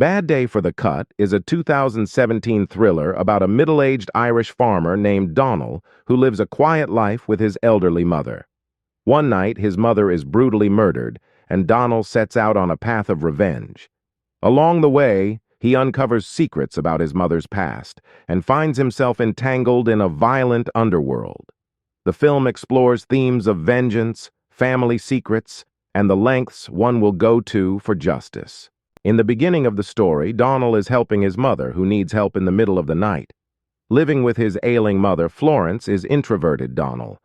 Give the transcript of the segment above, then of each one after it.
Bad Day for the Cut is a 2017 thriller about a middle-aged Irish farmer named Donald who lives a quiet life with his elderly mother. One night, his mother is brutally murdered, and Donald sets out on a path of revenge. Along the way, he uncovers secrets about his mother's past and finds himself entangled in a violent underworld. The film explores themes of vengeance, family secrets, and the lengths one will go to for justice. In the beginning of the story, Donald is helping his mother, who needs help in the middle of the night. Living with his ailing mother, Florence is introverted Donald.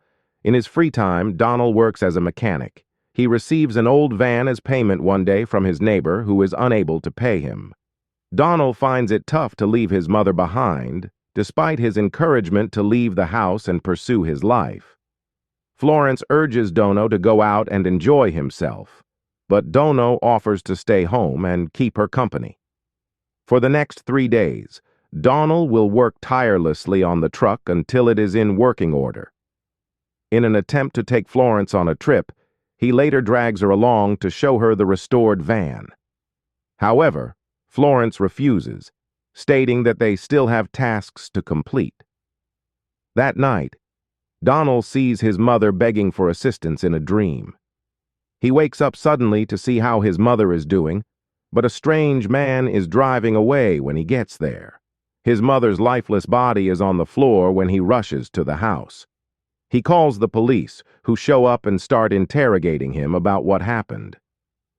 In his free time, Donald works as a mechanic. He receives an old van as payment one day from his neighbor, who is unable to pay him. Donald finds it tough to leave his mother behind, despite his encouragement to leave the house and pursue his life. Florence urges Dono to go out and enjoy himself, but Dono offers to stay home and keep her company. For the next 3 days, Donald will work tirelessly on the truck until it is in working order. In an attempt to take Florence on a trip, he later drags her along to show her the restored van. However, Florence refuses, stating that they still have tasks to complete. That night, Donald sees his mother begging for assistance in a dream. He wakes up suddenly to see how his mother is doing, but a strange man is driving away when he gets there. His mother's lifeless body is on the floor when he rushes to the house. He calls the police, who show up and start interrogating him about what happened.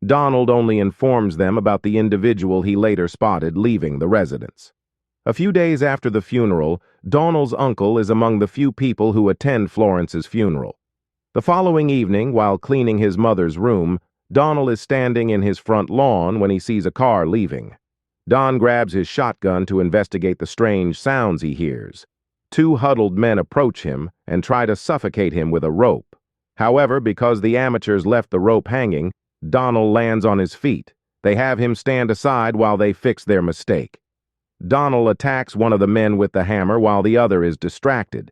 Donald only informs them about the individual he later spotted leaving the residence. A few days after the funeral, Donald's uncle is among the few people who attend Florence's funeral. The following evening, while cleaning his mother's room, Donald is standing in his front lawn when he sees a car leaving. Don grabs his shotgun to investigate the strange sounds he hears. 2 huddled men approach him and try to suffocate him with a rope. However, because the amateurs left the rope hanging, Donald lands on his feet. They have him stand aside while they fix their mistake. Donald attacks one of the men with the hammer while the other is distracted.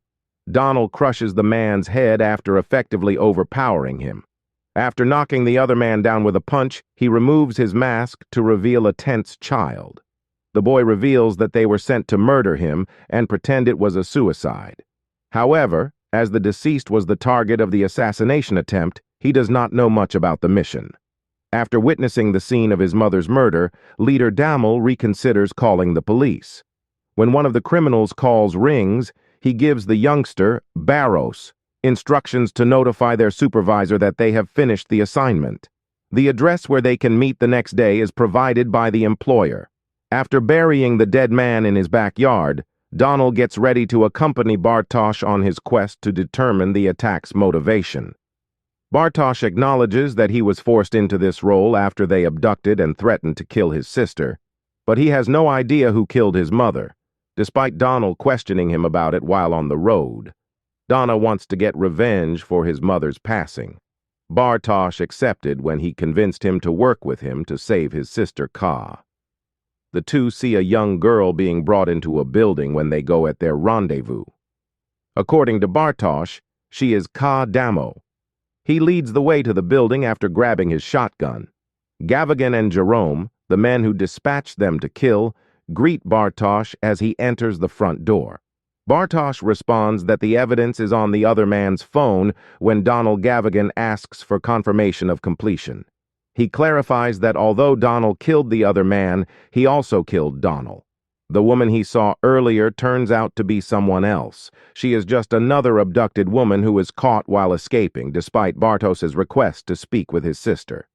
Donald crushes the man's head after effectively overpowering him. After knocking the other man down with a punch, he removes his mask to reveal a tense child. The boy reveals that they were sent to murder him and pretend it was a suicide. However, as the deceased was the target of the assassination attempt, he does not know much about the mission. After witnessing the scene of his mother's murder, leader Damel reconsiders calling the police. When one of the criminals' calls rings, he gives the youngster, Barros, instructions to notify their supervisor that they have finished the assignment. The address where they can meet the next day is provided by the employer. After burying the dead man in his backyard, Donald gets ready to accompany Bartosz on his quest to determine the attack's motivation. Bartosz acknowledges that he was forced into this role after they abducted and threatened to kill his sister, but he has no idea who killed his mother, despite Donald questioning him about it while on the road. Donna wants to get revenge for his mother's passing. Bartosz accepted when he convinced him to work with him to save his sister Ka. The two see a young girl being brought into a building when they go at their rendezvous. According to Bartosz, she is Ka Damo. He leads the way to the building after grabbing his shotgun. Gavigan and Jerome, the men who dispatched them to kill, greet Bartosz as he enters the front door. Bartosz responds that the evidence is on the other man's phone when Donald Gavigan asks for confirmation of completion. He clarifies that although Donald killed the other man, he also killed Donald. The woman he saw earlier turns out to be someone else. She is just another abducted woman who was caught while escaping, despite Bartos's request to speak with his sister.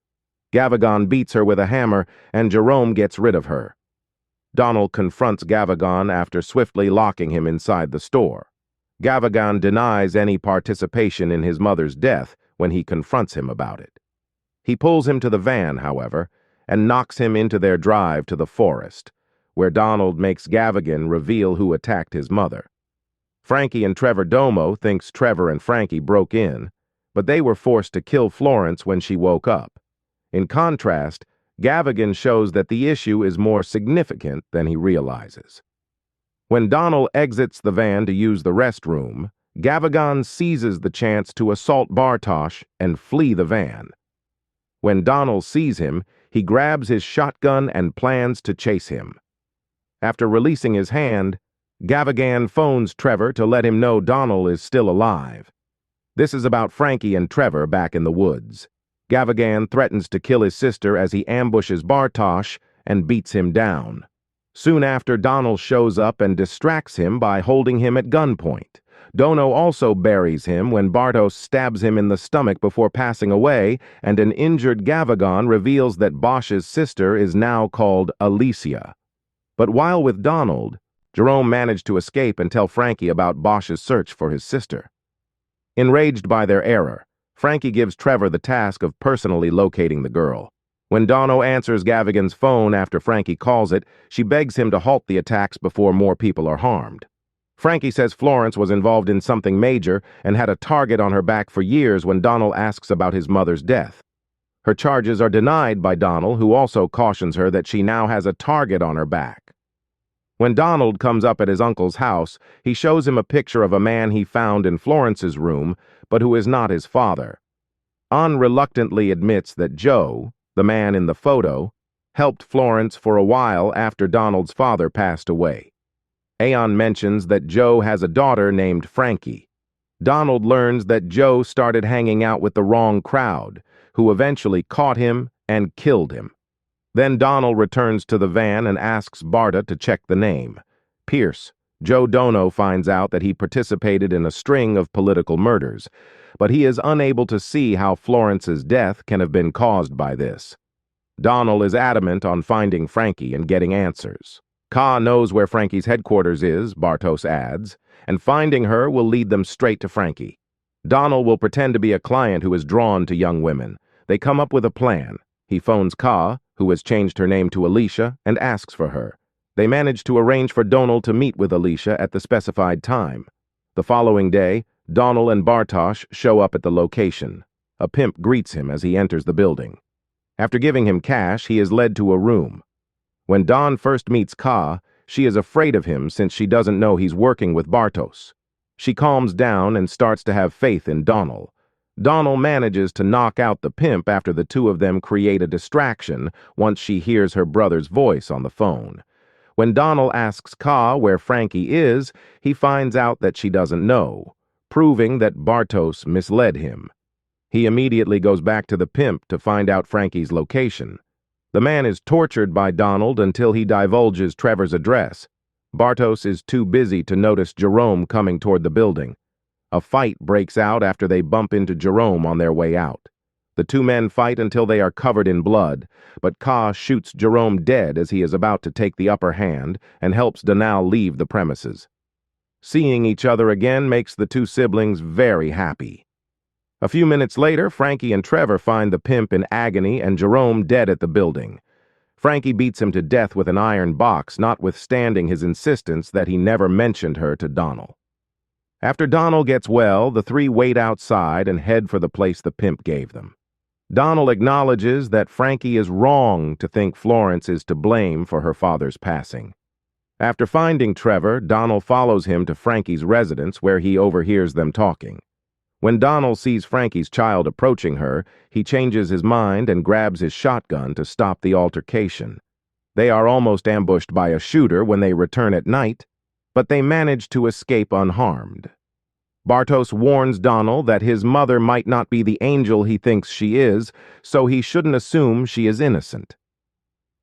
Gavigan beats her with a hammer, and Jerome gets rid of her. Donald confronts Gavigan after swiftly locking him inside the store. Gavigan denies any participation in his mother's death when he confronts him about it. He pulls him to the van, however, and knocks him into their drive to the forest, where Donald makes Gavigan reveal who attacked his mother. Frankie and Trevor Domo thinks Trevor and Frankie broke in, but they were forced to kill Florence when she woke up. In contrast, Gavigan shows that the issue is more significant than he realizes. When Donald exits the van to use the restroom, Gavigan seizes the chance to assault Bartosz and flee the van. When Donald sees him, he grabs his shotgun and plans to chase him. After releasing his hand, Gavigan phones Trevor to let him know Donald is still alive. This is about Frankie and Trevor back in the woods. Gavigan threatens to kill his sister as he ambushes Bartosz and beats him down. Soon after, Donald shows up and distracts him by holding him at gunpoint. Dono also buries him when Bartosz stabs him in the stomach before passing away, and an injured Gavigan reveals that Bosch's sister is now called Alicia. But while with Donald, Jerome managed to escape and tell Frankie about Bosch's search for his sister. Enraged by their error, Frankie gives Trevor the task of personally locating the girl. When Dono answers Gavigan's phone after Frankie calls it, she begs him to halt the attacks before more people are harmed. Frankie says Florence was involved in something major and had a target on her back for years when Donald asks about his mother's death. Her charges are denied by Donald, who also cautions her that she now has a target on her back. When Donald comes up at his uncle's house, he shows him a picture of a man he found in Florence's room, but who is not his father. An reluctantly admits that Joe, the man in the photo, helped Florence for a while after Donald's father passed away. Aon mentions that Joe has a daughter named Frankie. Donald learns that Joe started hanging out with the wrong crowd, who eventually caught him and killed him. Then Donald returns to the van and asks Barta to check the name. Pierce. Joe Dono finds out that he participated in a string of political murders, but he is unable to see how Florence's death can have been caused by this. Donald is adamant on finding Frankie and getting answers. Ka knows where Frankie's headquarters is, Bartosz adds, and finding her will lead them straight to Frankie. Donald will pretend to be a client who is drawn to young women. They come up with a plan. He phones Ka, who has changed her name to Alicia, and asks for her. They manage to arrange for Donald to meet with Alicia at the specified time. The following day, Donald and Bartosz show up at the location. A pimp greets him as he enters the building. After giving him cash, he is led to a room. When Dawn first meets Ka, she is afraid of him since she doesn't know he's working with Bartosz. She calms down and starts to have faith in Donald. Donald manages to knock out the pimp after the two of them create a distraction once she hears her brother's voice on the phone. When Donald asks Ka where Frankie is, he finds out that she doesn't know, proving that Bartosz misled him. He immediately goes back to the pimp to find out Frankie's location. The man is tortured by Donald until he divulges Trevor's address. Bartosz is too busy to notice Jerome coming toward the building. A fight breaks out after they bump into Jerome on their way out. The two men fight until they are covered in blood, but Ka shoots Jerome dead as he is about to take the upper hand and helps Donal leave the premises. Seeing each other again makes the two siblings very happy. A few minutes later, Frankie and Trevor find the pimp in agony and Jerome dead at the building. Frankie beats him to death with an iron box, notwithstanding his insistence that he never mentioned her to Donald. After Donald gets well, the three wait outside and head for the place the pimp gave them. Donald acknowledges that Frankie is wrong to think Florence is to blame for her father's passing. After finding Trevor, Donald follows him to Frankie's residence where he overhears them talking. When Donald sees Frankie's child approaching her, he changes his mind and grabs his shotgun to stop the altercation. They are almost ambushed by a shooter when they return at night, but they manage to escape unharmed. Bartosz warns Donald that his mother might not be the angel he thinks she is, so he shouldn't assume she is innocent.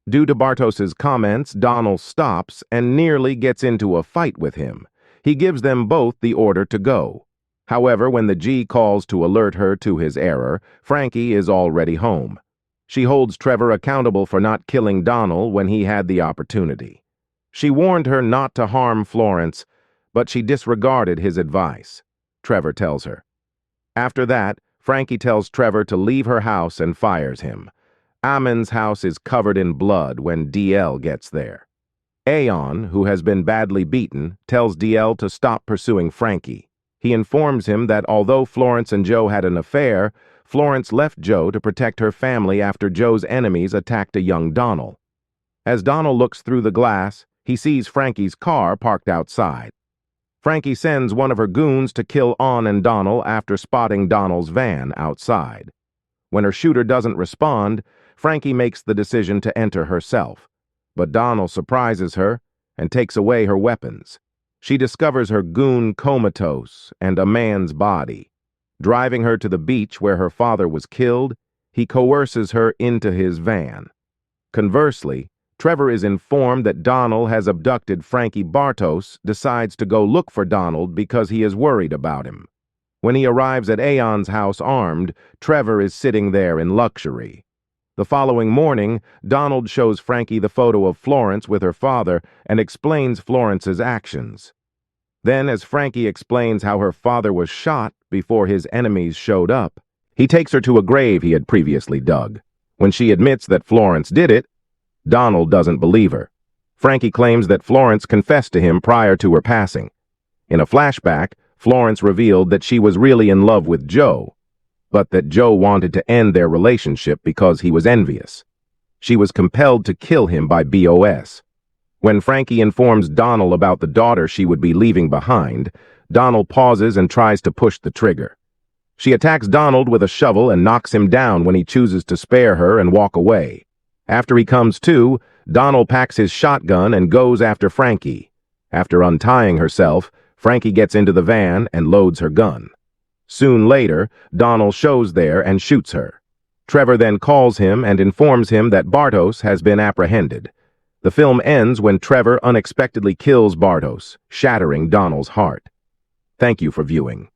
Due to Bartosz's comments, Donald stops and nearly gets into a fight with him. He gives them both the order to go. However, when the G calls to alert her to his error, Frankie is already home. She holds Trevor accountable for not killing Donald when he had the opportunity. She warned her not to harm Florence, but she disregarded his advice, Trevor tells her. After that, Frankie tells Trevor to leave her house and fires him. Amon's house is covered in blood when DL gets there. Aon, who has been badly beaten, tells DL to stop pursuing Frankie. He informs him that although Florence and Joe had an affair, Florence left Joe to protect her family after Joe's enemies attacked a young Donald. As Donald looks through the glass, he sees Frankie's car parked outside. Frankie sends one of her goons to kill An and Donald after spotting Donald's van outside. When her shooter doesn't respond, Frankie makes the decision to enter herself, but Donald surprises her and takes away her weapons. She discovers her goon comatose and a man's body. Driving her to the beach where her father was killed, he coerces her into his van. Conversely, Trevor is informed that Donald has abducted Frankie. Bartos decides to go look for Donald because he is worried about him. When he arrives at Aeon's house armed, Trevor is sitting there in luxury. The following morning, Donald shows Frankie the photo of Florence with her father and explains Florence's actions. Then, as Frankie explains how her father was shot before his enemies showed up, he takes her to a grave he had previously dug. When she admits that Florence did it, Donald doesn't believe her. Frankie claims that Florence confessed to him prior to her passing. In a flashback, Florence revealed that she was really in love with Joe, but that Joe wanted to end their relationship because he was envious. She was compelled to kill him by BOS. When Frankie informs Donald about the daughter she would be leaving behind, Donald pauses and tries to push the trigger. She attacks Donald with a shovel and knocks him down when he chooses to spare her and walk away. After he comes to, Donald packs his shotgun and goes after Frankie. After untying herself, Frankie gets into the van and loads her gun. Soon later, Donald shows there and shoots her. Trevor then calls him and informs him that Bartos has been apprehended. The film ends when Trevor unexpectedly kills Bartos, shattering Donald's heart. Thank you for viewing.